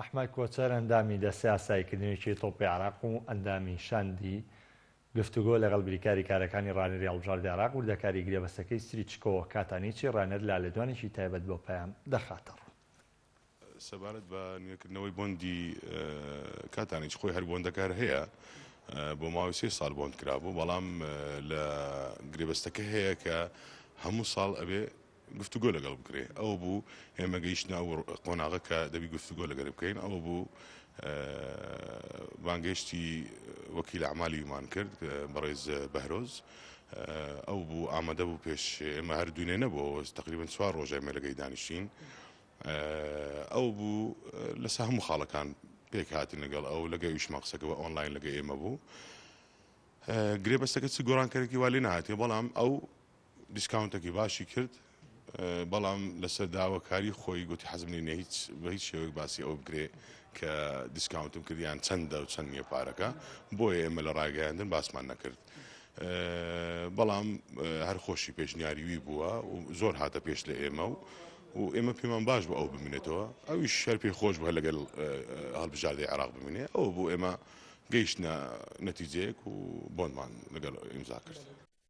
ئەحمەد کۆچەر ئەندامی دەستە یاساییکردنەوەیەکی تۆپی عێراق و ئەندامی شاندی گفتوگۆ لەگەڵ بریکاری کارەکانی ڕانەری هەڵبژاردنی عێراق و وردەکاری گرێبەستەکەی سریچکۆ کاتانیچی ڕانەر لا لێدوانێکی تایبەت بۆ پەیام دەخاتەڕ. سەبارەت بە نوێکردنەوەی بۆندی کاتانیچ خۆی هەر بۆندەکار هەیە بۆ ماوەی 3 ساڵ بۆند کرابوو، بەڵام لە گرێبەستەکە هەیە کە هەموو ساڵ ئەبێ گفتوگۆ لەگەڵ بکرێ. ئەو بوو ئێمە گەیشتنا قۆناغە کە دەبی گفتوگۆ لەگەڵ بکەین. ئەو بوو بانگەشتی وەکیل ئەعمالی ومان کرد بەڕێز بەهرۆز. ئەو بوو ئامادە بوو پێش ئێمە هەردوونێ نەبوو تقریبا 4 ڕۆژ ئێمە لەگەی دانیشتین. ئەو بوو لەسەر هەموو خاڵەکان پێک هاتن لەگەڵ ئەو لەگەی ویشماقسەکەەوە ئۆنلاین لەگە ئێمە بوو. گرێبەستەکە چ گۆڕانکەرێکی وا لێ نهاتێ، بەڵام ئەو دیسکاونتێکی باشی کرد، بەڵام لەسەر داواکاری خۆی گوتی حەزمنی بە هیچ شێوەیەک باسی ئەو بگرێ کە دیسکاونتم کردیان چەندە و چەند نییە پارەکە، بۆیە ئێمە لە ڕاگەیاندن باسمان نەکرد. بەڵام هەر خۆشی پێشنیاریوی بووە و زۆر هاتە پێش لە ئێمە و ئێمە پێمان باش بوو ئەو بمینێتەوە. ئەویش شەر پێی خۆش بوو لەگەڵ هەڵبژاردەی عێراق بمینێ. ئەو بوو ئێمە گەیشتە نەتیجەیەک و بۆنمان لەگەڵ ئیمزا کرد.